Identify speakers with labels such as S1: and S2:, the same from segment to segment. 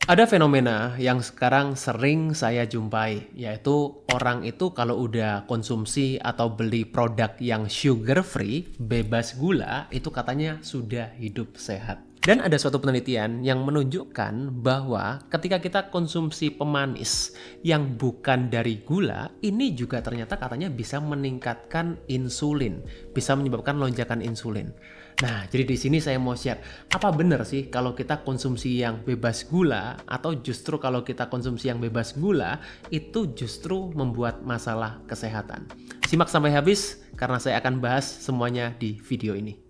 S1: Ada fenomena yang sekarang sering saya jumpai, yaitu orang itu kalau udah konsumsi atau beli produk yang sugar free, bebas gula, itu katanya sudah hidup sehat. Dan ada suatu penelitian yang menunjukkan bahwa ketika kita konsumsi pemanis yang bukan dari gula, ini juga ternyata katanya bisa meningkatkan insulin, bisa menyebabkan lonjakan insulin. Nah, jadi di sini saya mau share, apa benar sih kalau kita konsumsi yang bebas gula atau justru kalau kita konsumsi yang bebas gula itu justru membuat masalah kesehatan? Simak sampai habis karena saya akan bahas semuanya di video ini.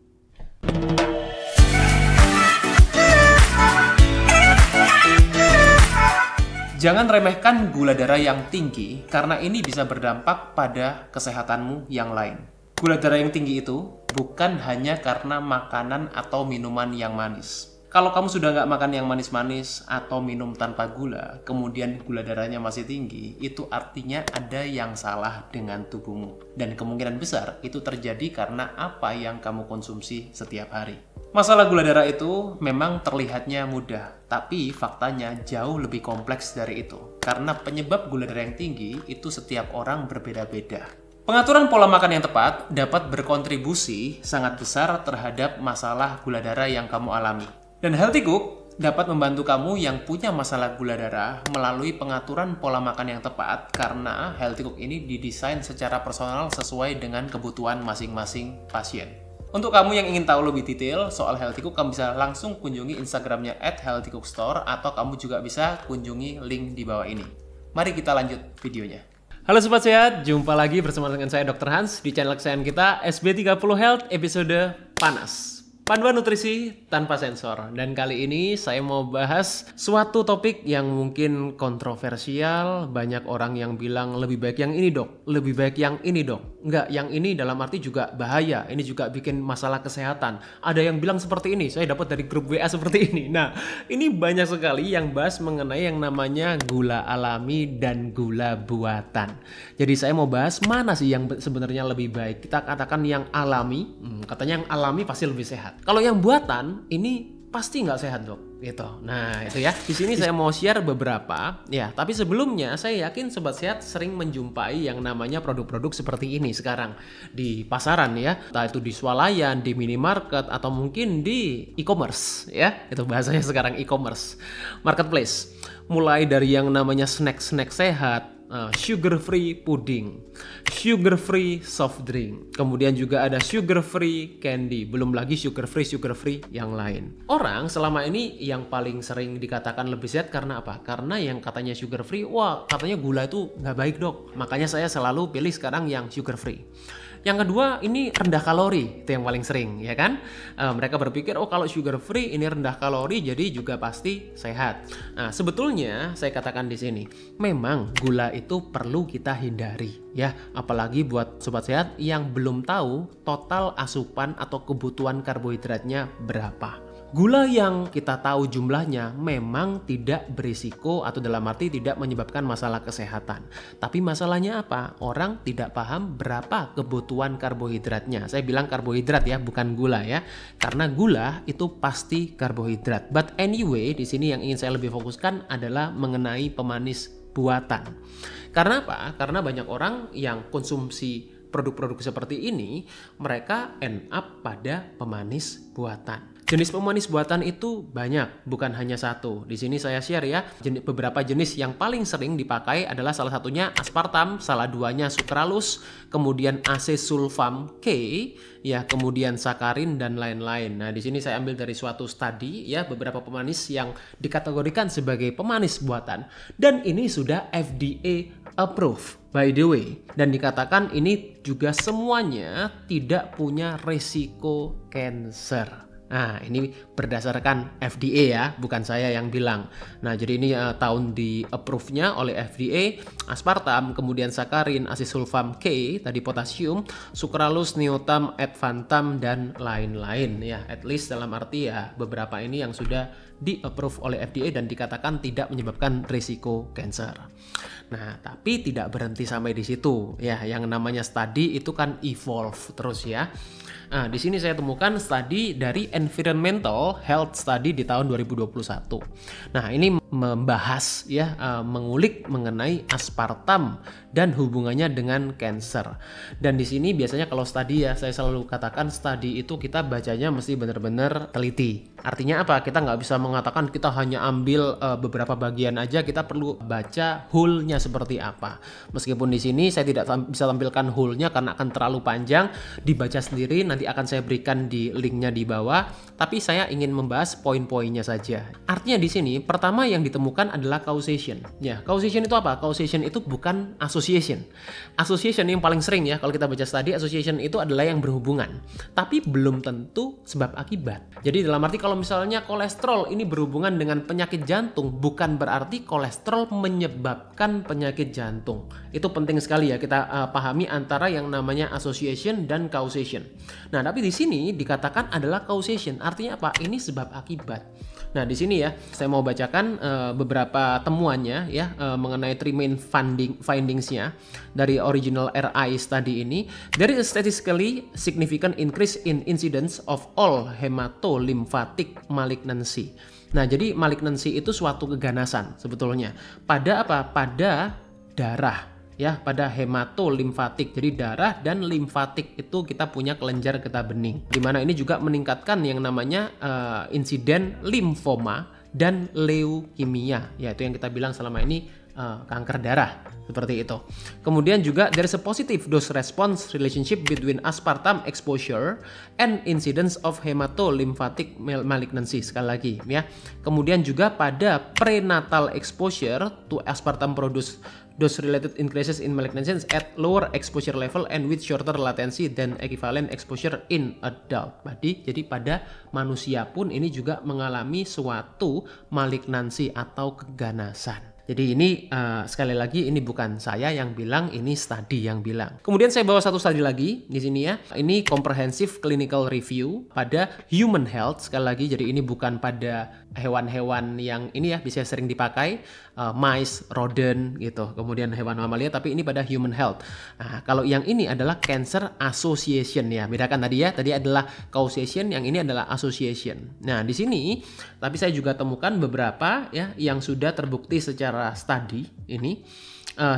S1: Jangan remehkan gula darah yang tinggi karena ini bisa berdampak pada kesehatanmu yang lain. Gula darah yang tinggi itu bukan hanya karena makanan atau minuman yang manis. Kalau kamu sudah nggak makan yang manis-manis atau minum tanpa gula, kemudian gula darahnya masih tinggi, itu artinya ada yang salah dengan tubuhmu. Dan kemungkinan besar itu terjadi karena apa yang kamu konsumsi setiap hari. Masalah gula darah itu memang terlihatnya mudah, tapi faktanya jauh lebih kompleks dari itu. Karena penyebab gula darah yang tinggi itu setiap orang berbeda-beda. Pengaturan pola makan yang tepat dapat berkontribusi sangat besar terhadap masalah gula darah yang kamu alami. Dan Healthy Cook dapat membantu kamu yang punya masalah gula darah melalui pengaturan pola makan yang tepat karena Healthy Cook ini didesain secara personal sesuai dengan kebutuhan masing-masing pasien. Untuk kamu yang ingin tahu lebih detail soal Healthy Cook, kamu bisa langsung kunjungi Instagramnya @healthycookstore atau kamu juga bisa kunjungi link di bawah ini. Mari kita lanjut videonya. Halo Sobat Sehat, jumpa lagi bersama dengan saya Dr. Hans di channel kesayangan kita SB30 Health episode Panas. Panduan nutrisi tanpa sensor. Dan kali ini saya mau bahas suatu topik yang mungkin kontroversial. Banyak orang yang bilang lebih baik yang ini dok, lebih baik yang ini dok. Enggak, yang ini dalam arti juga bahaya. Ini juga bikin masalah kesehatan. Ada yang bilang seperti ini, saya dapat dari grup WA seperti ini. Nah, ini banyak sekali yang bahas mengenai yang namanya gula alami dan gula buatan. Jadi saya mau bahas mana sih yang sebenarnya lebih baik. Kita katakan yang alami, katanya yang alami pasti lebih sehat. Kalau yang buatan ini pasti nggak sehat dok, gitu. Nah itu ya. Di sini saya mau share beberapa, ya. Tapi sebelumnya saya yakin sobat sehat sering menjumpai yang namanya produk-produk seperti ini sekarang di pasaran ya. Entah itu di swalayan, di minimarket atau mungkin di e-commerce ya. Itu bahasanya sekarang e-commerce, marketplace. Mulai dari yang namanya snack-snack sehat, sugar free pudding, sugar free soft drink, kemudian juga ada sugar free candy, belum lagi sugar free yang lain. Orang selama ini yang paling sering dikatakan lebih sehat karena apa? Karena yang katanya sugar free, wah katanya gula itu nggak baik dok, makanya saya selalu pilih sekarang yang sugar free. Yang kedua ini rendah kalori, itu yang paling sering ya kan. Mereka berpikir oh kalau sugar free ini rendah kalori jadi juga pasti sehat. Nah sebetulnya saya katakan di sini memang gula itu perlu kita hindari ya, apalagi buat sobat sehat yang belum tahu total asupan atau kebutuhan karbohidratnya berapa. Gula yang kita tahu jumlahnya memang tidak berisiko atau dalam arti tidak menyebabkan masalah kesehatan. Tapi masalahnya apa? Orang tidak paham berapa kebutuhan karbohidratnya. Saya bilang karbohidrat ya, bukan gula ya. Karena gula itu pasti karbohidrat. But anyway, di sini yang ingin saya lebih fokuskan adalah mengenai pemanis buatan. Karena apa? Karena banyak orang yang konsumsi produk-produk seperti ini, mereka end up pada pemanis buatan. Jenis pemanis buatan itu banyak, bukan hanya satu. Di sini saya share ya, beberapa jenis yang paling sering dipakai adalah salah satunya aspartam, salah duanya sucralose, kemudian acesulfam K, ya, kemudian sakarin dan lain-lain. Nah, di sini saya ambil dari suatu studi ya, beberapa pemanis yang dikategorikan sebagai pemanis buatan dan ini sudah FDA approved by the way, dan dikatakan ini juga semuanya tidak punya resiko cancer. Nah, ini berdasarkan FDA ya, bukan saya yang bilang. Nah, jadi ini tahun di approve-nya oleh FDA, aspartam, kemudian sakarin, acesulfam K, tadi potasium, sucralose, neotam, advantam, dan lain-lain ya. At least dalam arti ya, beberapa ini yang sudah di-approve oleh FDA dan dikatakan tidak menyebabkan risiko kanker. Nah, tapi tidak berhenti sampai di situ ya. Yang namanya studi itu kan evolve terus ya. Nah, di sini saya temukan studi dari Environmental Health Study di tahun 2021. Nah, ini membahas ya, mengulik mengenai aspartam dan hubungannya dengan kanker. Dan di sini biasanya kalau studi ya, saya selalu katakan studi itu kita bacanya mesti benar-benar teliti. Artinya apa? Kita nggak bisa mengatakan kita hanya ambil beberapa bagian aja, kita perlu baca whole-nya seperti apa. Meskipun di sini saya tidak bisa tampilkan whole-nya karena akan terlalu panjang, dibaca sendiri, nanti akan saya berikan di linknya di bawah. Tapi saya ingin membahas poin-poinnya saja. Artinya di sini pertama yang ditemukan adalah causation. Ya, causation itu apa? Causation itu bukan association. Association yang paling sering ya kalau kita baca studi, association itu adalah yang berhubungan. Tapi belum tentu sebab akibat. Jadi dalam arti kalau misalnya kolesterol ini berhubungan dengan penyakit jantung, bukan berarti kolesterol menyebabkan penyakit jantung. Itu penting sekali ya kita pahami antara yang namanya association dan causation. Nah, tapi di sini dikatakan adalah causation. Artinya apa? Ini sebab akibat. Nah, di sini ya, saya mau bacakan beberapa temuannya ya mengenai three main findings-nya dari original RI study ini. There is a statistically significant increase in incidence of all hematolymphatic malignancy. Nah, jadi malignancy itu suatu keganasan sebetulnya. Pada apa? Pada darah. Ya, pada hematolimfatik. Jadi darah dan limfatik itu kita punya kelenjar getah bening. Di mana ini juga meningkatkan yang namanya insiden limfoma dan leukemia. Yaitu yang kita bilang selama ini kanker darah. Seperti itu. Kemudian juga there is a positive dose response relationship between aspartam exposure and incidence of hematolymphatic malignancy. Sekali lagi ya. Kemudian juga pada prenatal exposure to aspartam produce dose related increases in malignancies at lower exposure level and with shorter latency than equivalent exposure in adult. Jadi pada manusia pun ini juga mengalami suatu malignansi atau keganasan. Jadi ini sekali lagi ini bukan saya yang bilang, ini studi yang bilang. Kemudian saya bawa satu studi lagi di sini ya. Ini comprehensive clinical review pada human health sekali lagi. Jadi ini bukan pada hewan-hewan yang ini ya bisa sering dipakai, mice, rodent gitu. Kemudian hewan mamalia, tapi ini pada human health. Nah, kalau yang ini adalah cancer association ya. Bedakan tadi ya. Tadi adalah causation, yang ini adalah association. Nah, di sini tapi saya juga temukan beberapa ya yang sudah terbukti secara studi ini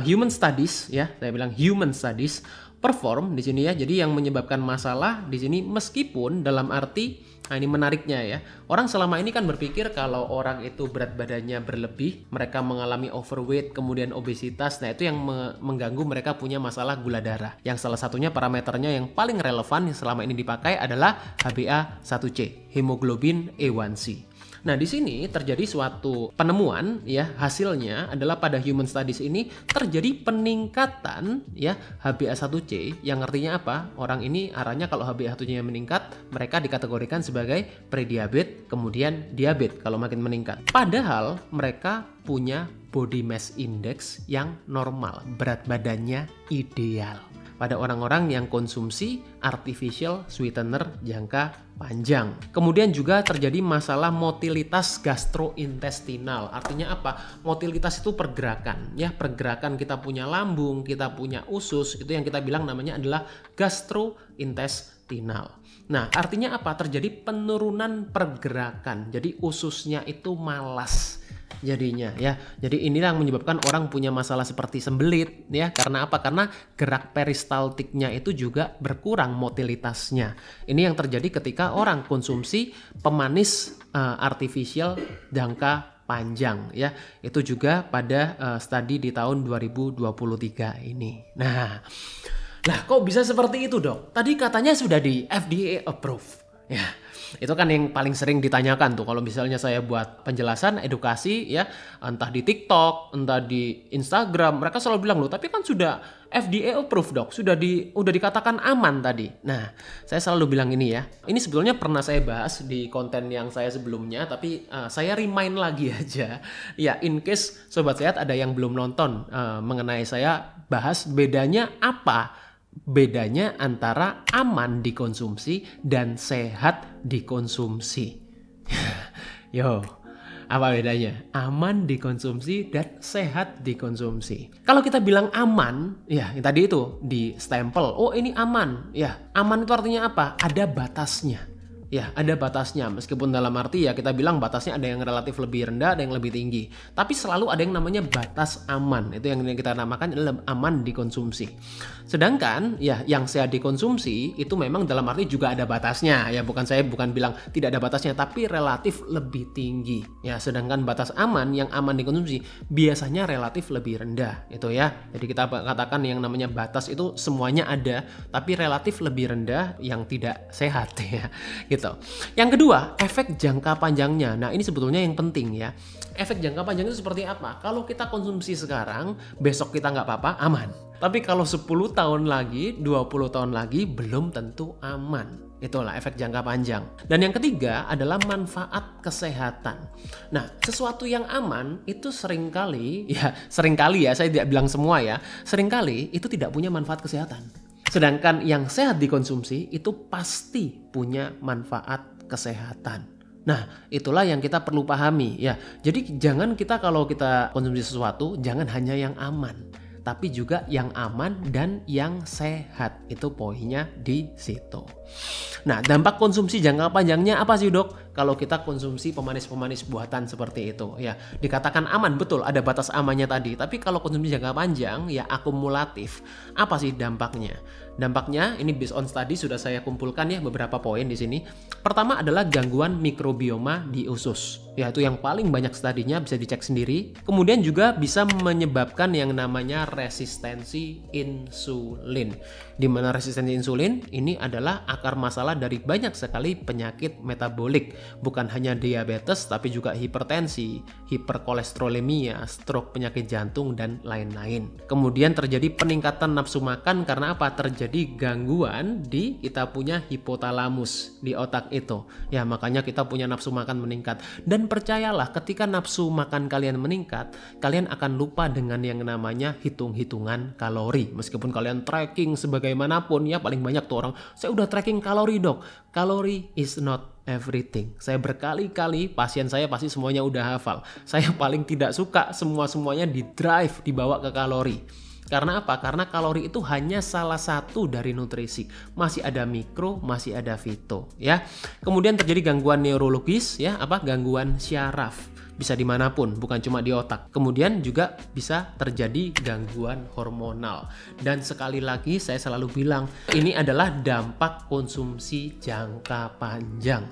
S1: human studies ya, saya bilang human studies perform di sini ya. Jadi yang menyebabkan masalah di sini meskipun dalam arti ini menariknya ya. Orang selama ini kan berpikir kalau orang itu berat badannya berlebih, mereka mengalami overweight, kemudian obesitas. Nah, itu yang mengganggu mereka punya masalah gula darah. Yang salah satunya parameternya yang paling relevan yang selama ini dipakai adalah HbA1c, hemoglobin A1c. Nah, di sini terjadi suatu penemuan ya, hasilnya adalah pada human studies ini terjadi peningkatan ya HbA1c, yang artinya apa? Orang ini arahnya kalau HbA1c-nya meningkat, mereka dikategorikan sebagai prediabetes, kemudian diabetes kalau makin meningkat. Padahal mereka punya body mass index yang normal, berat badannya ideal. Pada orang-orang yang konsumsi artificial sweetener jangka panjang. Kemudian juga terjadi masalah motilitas gastrointestinal. Artinya apa? Motilitas itu pergerakan. Ya, pergerakan kita punya lambung, kita punya usus, itu yang kita bilang namanya adalah gastrointestinal. Nah, artinya apa? Terjadi penurunan pergerakan. Jadi ususnya itu malas jadinya ya. Jadi inilah yang menyebabkan orang punya masalah seperti sembelit ya. Karena apa? Karena gerak peristaltiknya itu juga berkurang motilitasnya. Ini yang terjadi ketika orang konsumsi pemanis artificial jangka panjang ya. Itu juga pada studi di tahun 2023 ini. Nah, kok bisa seperti itu, Dok? Tadi katanya sudah di FDA approve. Ya, itu kan yang paling sering ditanyakan tuh kalau misalnya saya buat penjelasan edukasi ya, entah di TikTok, entah di Instagram, mereka selalu bilang loh, tapi kan sudah FDA approve, Dok, udah dikatakan aman tadi. Nah, saya selalu bilang ini ya. Ini sebetulnya pernah saya bahas di konten yang saya sebelumnya, tapi saya remind lagi aja. Ya, in case sobat sehat ada yang belum nonton mengenai saya bahas bedanya apa? Bedanya antara aman dikonsumsi dan sehat dikonsumsi. Yo, Apa bedanya? Aman dikonsumsi dan sehat dikonsumsi. Kalau kita bilang aman, ya yang tadi itu di stempel, oh ini aman. Ya, aman itu artinya apa? Ada batasnya. Ya, ada batasnya. Meskipun dalam arti ya kita bilang batasnya ada yang relatif lebih rendah, ada yang lebih tinggi. Tapi selalu ada yang namanya batas aman. Itu yang kita namakan adalah aman dikonsumsi. Sedangkan ya yang sehat dikonsumsi itu memang dalam arti juga ada batasnya. Ya, saya bukan bilang tidak ada batasnya, tapi relatif lebih tinggi. Ya, sedangkan batas aman yang aman dikonsumsi biasanya relatif lebih rendah. Itu ya. Jadi kita katakan yang namanya batas itu semuanya ada, tapi relatif lebih rendah yang tidak sehat ya. Gitu. Yang kedua, efek jangka panjangnya. Nah, ini sebetulnya yang penting ya. Efek jangka panjang itu seperti apa? Kalau kita konsumsi sekarang, besok kita nggak apa-apa, aman. Tapi kalau 10 tahun lagi, 20 tahun lagi, belum tentu aman. Itulah efek jangka panjang. Dan yang ketiga adalah manfaat kesehatan. Nah, sesuatu yang aman itu seringkali ya, saya tidak bilang semua ya, seringkali itu tidak punya manfaat kesehatan. Sedangkan yang sehat dikonsumsi itu pasti punya manfaat kesehatan. Nah, itulah yang kita perlu pahami ya. Jadi jangan kita kalau kita konsumsi sesuatu, jangan hanya yang aman, tapi juga yang aman dan yang sehat. Itu poinnya di situ. Nah, dampak konsumsi jangka panjangnya apa sih, Dok? Kalau kita konsumsi pemanis-pemanis buatan seperti itu ya, dikatakan aman, betul ada batas amannya tadi, tapi kalau konsumsi jangka panjang ya akumulatif. Apa sih dampaknya? Dampaknya ini based on study sudah saya kumpulkan ya beberapa poin di sini. Pertama adalah gangguan mikrobioma di usus. Ya, itu yang paling banyak studinya, bisa dicek sendiri. Kemudian juga bisa menyebabkan yang namanya resistensi insulin. Di mana resistensi insulin ini adalah akar masalah dari banyak sekali penyakit metabolik. Bukan hanya diabetes, tapi juga hipertensi, hiperkolesterolemia, stroke, penyakit jantung, dan lain-lain. Kemudian terjadi peningkatan nafsu makan karena apa? Terjadi gangguan di kita punya hipotalamus di otak itu. Ya, makanya kita punya nafsu makan meningkat. Dan percayalah, ketika nafsu makan kalian meningkat, kalian akan lupa dengan yang namanya hitung-hitungan kalori. Meskipun kalian tracking sebagaimanapun, ya paling banyak tuh orang, saya udah tracking kalori, Dok. Kalori is not everything. Saya berkali-kali, pasien saya pasti semuanya udah hafal. Saya paling tidak suka semuanya di drive, dibawa ke kalori. Karena apa? Karena kalori itu hanya salah satu dari nutrisi. Masih ada mikro, masih ada fito, ya. Kemudian terjadi gangguan neurologis, ya, gangguan syaraf. Bisa dimanapun, bukan cuma di otak. Kemudian juga bisa terjadi gangguan hormonal. Dan sekali lagi saya selalu bilang, ini adalah dampak konsumsi jangka panjang.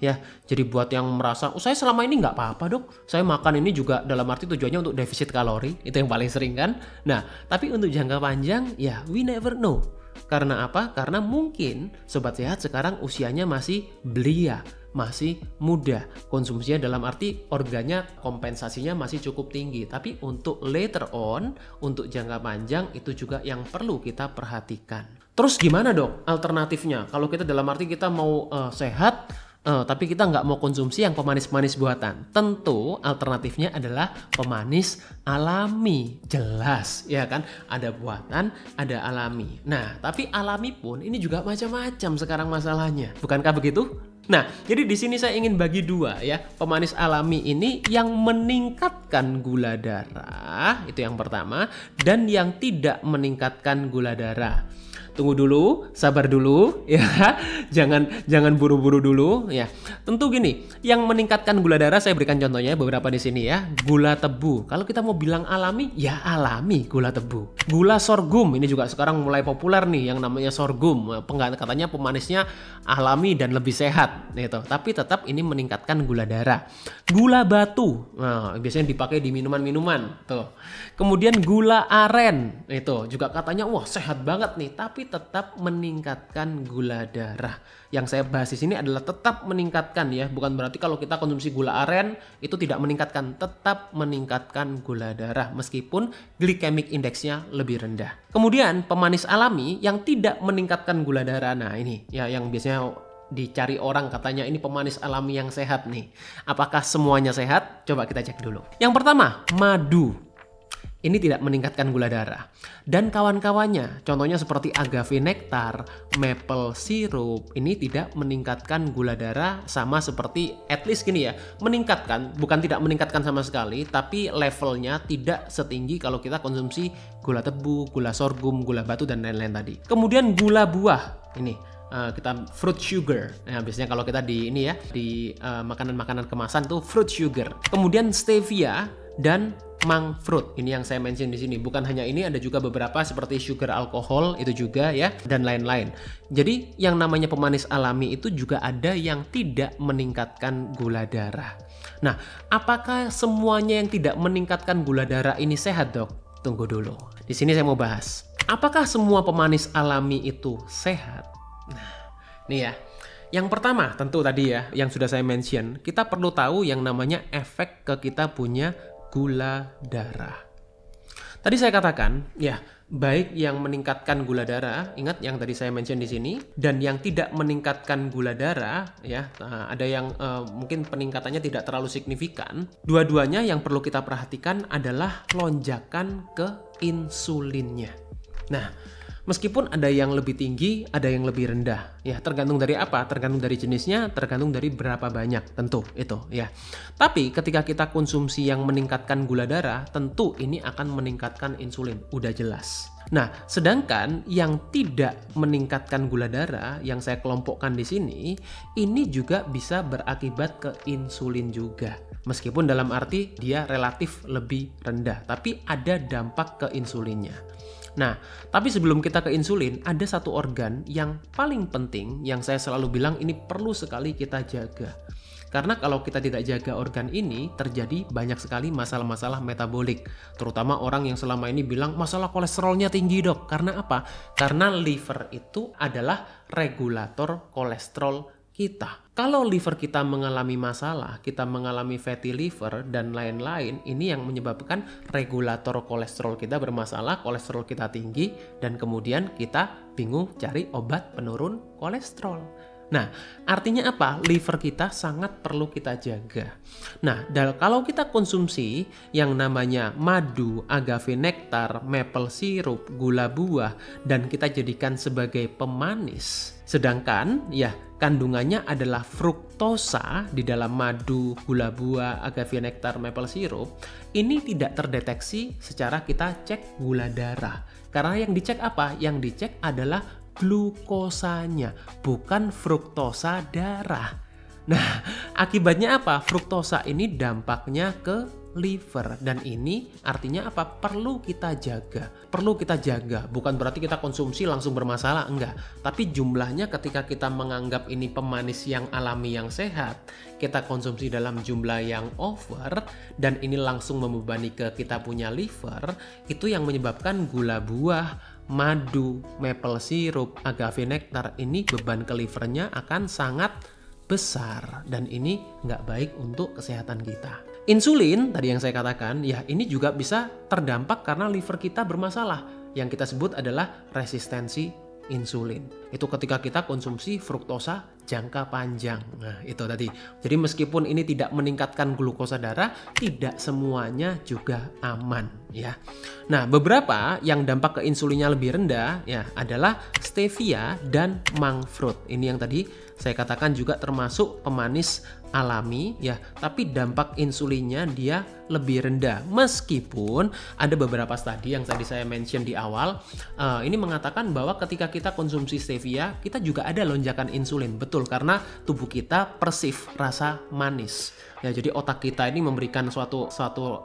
S1: Ya, jadi buat yang merasa, saya selama ini nggak apa-apa, Dok. Saya makan ini juga dalam arti tujuannya untuk defisit kalori, itu yang paling sering kan. Nah, tapi untuk jangka panjang, ya we never know. Karena apa? Karena mungkin Sobat Sehat sekarang usianya masih belia, masih muda. Konsumsinya dalam arti organnya, kompensasinya masih cukup tinggi. Tapi untuk later on, untuk jangka panjang itu juga yang perlu kita perhatikan. Terus gimana, Dok, alternatifnya? Kalau kita dalam arti kita mau sehat, tapi kita nggak mau konsumsi yang pemanis-pemanis buatan. Tentu alternatifnya adalah pemanis alami. Jelas, ya kan? Ada buatan, ada alami. Nah, tapi alami pun ini juga macam-macam sekarang masalahnya. Bukankah begitu? Nah, jadi di sini saya ingin bagi dua ya. Pemanis alami ini yang meningkatkan gula darah, itu yang pertama, dan yang tidak meningkatkan gula darah. Tunggu dulu, sabar dulu ya. Jangan buru-buru dulu ya. Tentu gini, yang meningkatkan gula darah saya berikan contohnya beberapa di sini ya. Gula tebu. Kalau kita mau bilang alami, ya alami gula tebu. Gula sorghum ini juga sekarang mulai populer nih yang namanya sorghum. Katanya pemanisnya alami dan lebih sehat gitu. Tapi tetap ini meningkatkan gula darah. Gula batu. Nah, biasanya dipakai di minuman-minuman tuh. Kemudian gula aren itu juga katanya wah sehat banget nih, tapi tetap meningkatkan gula darah. Yang saya bahas di sini adalah tetap meningkatkan ya, bukan berarti kalau kita konsumsi gula aren itu tidak meningkatkan, tetap meningkatkan gula darah meskipun glycemic indeksnya lebih rendah. Kemudian pemanis alami yang tidak meningkatkan gula darah. Nah, ini ya yang biasanya dicari orang, katanya ini pemanis alami yang sehat nih. Apakah semuanya sehat? Coba kita cek dulu. Yang pertama, madu. ini tidak meningkatkan gula darah. Dan kawan-kawannya, contohnya seperti agave nectar, maple syrup, ini tidak meningkatkan gula darah sama seperti, at least gini ya, meningkatkan, bukan tidak meningkatkan sama sekali, tapi levelnya tidak setinggi kalau kita konsumsi gula tebu, gula sorghum, gula batu, dan lain-lain tadi. Kemudian gula buah, ini kita fruit sugar. Nah, biasanya kalau kita di ini ya, di makanan-makanan kemasan tuh fruit sugar. Kemudian stevia dan monk fruit, ini yang saya mention di sini. Bukan hanya ini, ada juga beberapa seperti sugar alkohol itu juga ya, dan lain-lain. Jadi yang namanya pemanis alami itu juga ada yang tidak meningkatkan gula darah. Nah, apakah semuanya yang tidak meningkatkan gula darah ini sehat, Dok? Tunggu dulu. Di sini saya mau bahas. Apakah semua pemanis alami itu sehat? Nah, nih ya. Yang pertama tentu tadi ya, yang sudah saya mention, kita perlu tahu yang namanya efek ke kita punya gula darah. Tadi saya katakan, ya, baik yang meningkatkan gula darah, ingat yang tadi saya mention di sini, dan yang tidak meningkatkan gula darah, ya, ada yang mungkin peningkatannya tidak terlalu signifikan. Dua-duanya yang perlu kita perhatikan adalah lonjakan ke insulinnya. Nah, meskipun ada yang lebih tinggi, ada yang lebih rendah. Ya, tergantung dari apa? Tergantung dari jenisnya, tergantung dari berapa banyak, tentu itu ya. Tapi ketika kita konsumsi yang meningkatkan gula darah, tentu ini akan meningkatkan insulin, udah jelas. Nah, sedangkan yang tidak meningkatkan gula darah yang saya kelompokkan di sini, ini juga bisa berakibat ke insulin juga. Meskipun dalam arti dia relatif lebih rendah, tapi ada dampak ke insulinnya. Nah, tapi sebelum kita ke insulin, ada satu organ yang paling penting yang saya selalu bilang ini perlu sekali kita jaga. Karena kalau kita tidak jaga organ ini, terjadi banyak sekali masalah-masalah metabolik. Terutama orang yang selama ini bilang masalah kolesterolnya tinggi, Dok. Karena apa? Karena liver itu adalah regulator kolesterol kita. Kalau liver kita mengalami masalah, kita mengalami fatty liver dan lain-lain, ini yang menyebabkan regulator kolesterol kita bermasalah, kolesterol kita tinggi, dan kemudian kita bingung cari obat penurun kolesterol. Nah, artinya apa? Liver kita sangat perlu kita jaga. Nah, kalau kita konsumsi yang namanya madu, agave nectar, maple syrup, gula buah, dan kita jadikan sebagai pemanis, sedangkan ya kandungannya adalah fruktosa di dalam madu, gula buah, agave nectar, maple syrup, ini tidak terdeteksi secara kita cek gula darah. Karena yang dicek apa? Yang dicek adalah glukosanya, bukan fruktosa darah. Nah, akibatnya apa? Fruktosa ini dampaknya ke liver, dan ini artinya apa? Perlu kita jaga. Perlu kita jaga, bukan berarti kita konsumsi langsung bermasalah, enggak. Tapi jumlahnya ketika kita menganggap ini pemanis yang alami yang sehat, kita konsumsi dalam jumlah yang over, dan ini langsung membebani ke kita punya liver, itu yang menyebabkan gula buah, madu, maple syrup, agave nectar ini beban ke livernya akan sangat besar, dan ini nggak baik untuk kesehatan kita. Insulin tadi yang saya katakan, ya ini juga bisa terdampak karena liver kita bermasalah. Yang kita sebut adalah resistensi insulin. Itu ketika kita konsumsi fruktosa jangka panjang. Nah, itu tadi. Jadi meskipun ini tidak meningkatkan glukosa darah, tidak semuanya juga aman ya. Nah, beberapa yang dampak ke insulinnya lebih rendah ya adalah stevia dan monk fruit. Ini yang tadi saya katakan juga termasuk pemanis alami ya, tapi dampak insulinnya dia lebih rendah. Meskipun ada beberapa studi yang tadi saya mention di awal, ini mengatakan bahwa ketika kita konsumsi stevia, kita juga ada lonjakan insulin. Betul, karena tubuh kita persif rasa manis. Ya, jadi otak kita ini memberikan suatu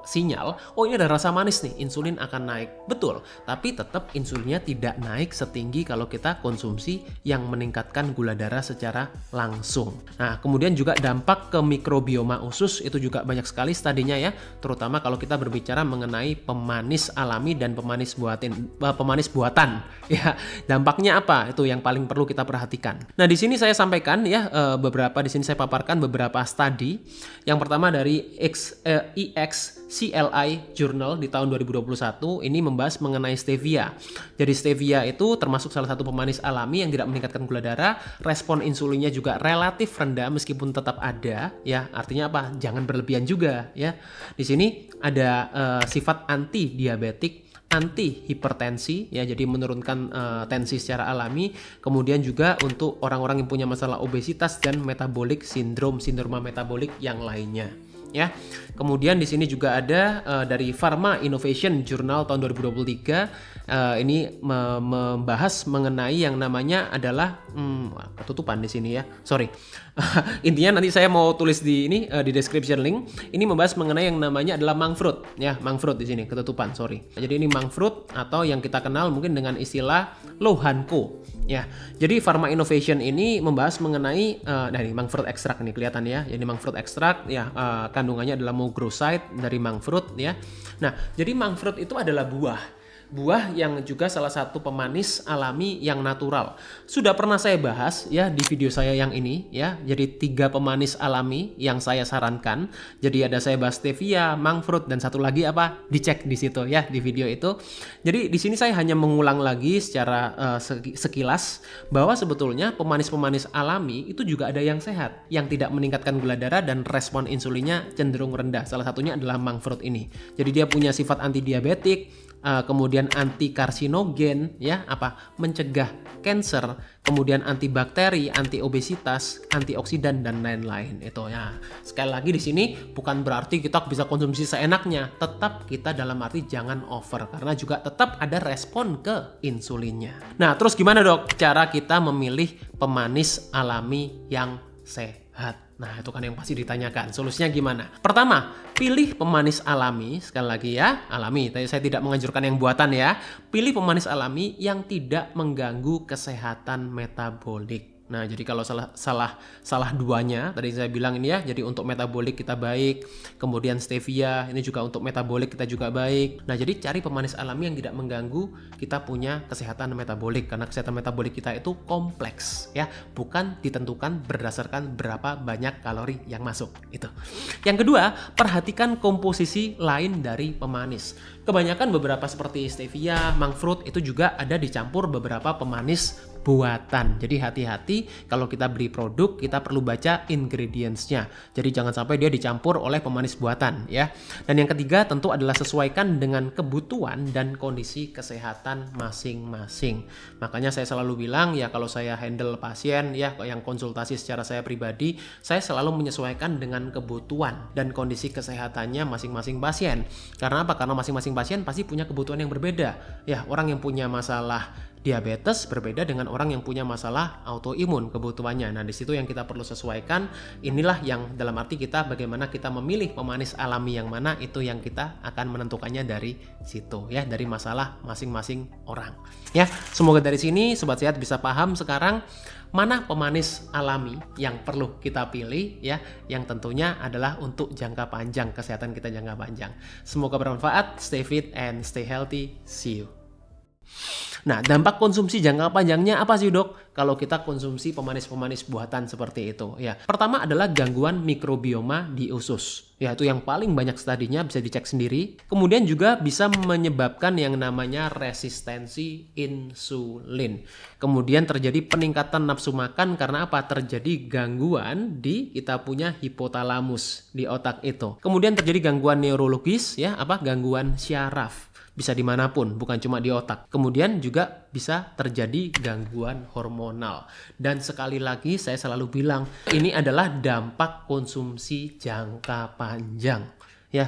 S1: sinyal, oh ini ada rasa manis nih, insulin akan naik. Betul, tapi tetap insulinnya tidak naik setinggi kalau kita konsumsi yang meningkatkan gula darah secara langsung. Nah, kemudian juga dampak ke mikrobioma usus itu juga banyak sekali studinya ya, terutama kalau kita berbicara mengenai pemanis alami dan pemanis buatan. Ya, dampaknya apa? Itu yang paling perlu kita perhatikan. Nah, di sini saya sampaikan ya di sini saya paparkan beberapa studi. Yang pertama dari CLI Journal di tahun 2021 ini membahas mengenai stevia. Jadi stevia itu termasuk salah satu pemanis alami yang tidak meningkatkan gula darah, respon insulinnya juga relatif rendah meskipun tetap ada, ya. Artinya apa? Jangan berlebihan juga, ya. Di sini ada sifat anti diabetik, anti hipertensi, ya, jadi menurunkan tensi secara alami. Kemudian juga untuk orang-orang yang punya masalah obesitas dan metabolik sindroma metabolik yang lainnya, ya. Kemudian di sini juga ada dari Pharma Innovation Journal tahun 2023 ini membahas mengenai yang namanya adalah ketutupan di sini, ya. Sorry. Intinya nanti saya mau tulis di ini di description link. Ini membahas mengenai yang namanya adalah monk fruit, ya, monk fruit di sini ketutupan, sorry. Jadi ini monk fruit atau yang kita kenal mungkin dengan istilah lohanko, ya. Jadi Pharma Innovation ini membahas mengenai dari monk fruit extract nih kelihatan, ya. Jadi monk fruit extract, ya, kandungannya adalah mogroside dari monk fruit, ya. Nah, jadi monk fruit itu adalah buah yang juga salah satu pemanis alami yang natural. Sudah pernah saya bahas, ya, di video saya yang ini, ya. Jadi 3 pemanis alami yang saya sarankan. Jadi ada saya bahas stevia, monk fruit, dan satu lagi apa? Dicek di situ, ya, di video itu. Jadi di sini saya hanya mengulang lagi secara sekilas bahwa sebetulnya pemanis-pemanis alami itu juga ada yang sehat, yang tidak meningkatkan gula darah dan respon insulinnya cenderung rendah. Salah satunya adalah monk fruit ini. Jadi dia punya sifat anti diabetik, kemudian anti karsinogen, ya, apa, mencegah kanker, kemudian antibakteri, anti obesitas, antioksidan, dan lain-lain. Itu, ya. Sekali lagi di sini bukan berarti kita bisa konsumsi seenaknya, tetap kita dalam arti jangan over karena juga tetap ada respon ke insulinnya. Nah, terus gimana, Dok, cara kita memilih pemanis alami yang sehat? Nah, itu kan yang pasti ditanyakan. Solusinya gimana? Pertama, pilih pemanis alami. Sekali lagi, ya, alami. Tadi saya tidak menganjurkan yang buatan, ya. Pilih pemanis alami yang tidak mengganggu kesehatan metabolik. Nah, jadi kalau salah duanya, tadi saya bilang ini, ya, jadi untuk metabolik kita baik, kemudian stevia ini juga untuk metabolik kita juga baik. Nah, jadi cari pemanis alami yang tidak mengganggu kita punya kesehatan metabolik, karena kesehatan metabolik kita itu kompleks, ya, bukan ditentukan berdasarkan berapa banyak kalori yang masuk. Itu. Yang kedua, perhatikan komposisi lain dari pemanis. Kebanyakan beberapa seperti stevia, monk fruit itu juga ada dicampur beberapa pemanis buatan. Jadi hati-hati kalau kita beli produk, kita perlu baca ingredients-nya. Jadi jangan sampai dia dicampur oleh pemanis buatan, ya. Dan yang ketiga tentu adalah sesuaikan dengan kebutuhan dan kondisi kesehatan masing-masing. Makanya saya selalu bilang, ya, kalau saya handle pasien, ya, yang konsultasi secara saya pribadi, saya selalu menyesuaikan dengan kebutuhan dan kondisi kesehatannya masing-masing pasien. Karena apa? Karena masing-masing pasien pasti punya kebutuhan yang berbeda. Ya, orang yang punya masalah diabetes berbeda dengan orang yang punya masalah autoimun kebutuhannya. Nah, di situ yang kita perlu sesuaikan. Inilah yang dalam arti kita bagaimana kita memilih pemanis alami yang mana, itu yang kita akan menentukannya dari situ, ya, dari masalah masing-masing orang. Ya, semoga dari sini Sobat Sehat bisa paham sekarang mana pemanis alami yang perlu kita pilih, ya, yang tentunya adalah untuk jangka panjang, kesehatan kita jangka panjang. Semoga bermanfaat. Stay fit and stay healthy. See you. Nah, dampak konsumsi jangka panjangnya apa sih, Dok? Kalau kita konsumsi pemanis-pemanis buatan seperti itu, ya. Pertama adalah gangguan mikrobioma di usus. Ya, itu yang paling banyak studinya, bisa dicek sendiri. Kemudian juga bisa menyebabkan yang namanya resistensi insulin. Kemudian terjadi peningkatan nafsu makan karena apa? Terjadi gangguan di kita punya hipotalamus di otak itu. Kemudian terjadi gangguan neurologis, ya, apa? Gangguan syaraf. Bisa dimanapun, bukan cuma di otak. Kemudian juga bisa terjadi gangguan hormonal. Dan sekali lagi saya selalu bilang, ini adalah dampak konsumsi jangka panjang, ya.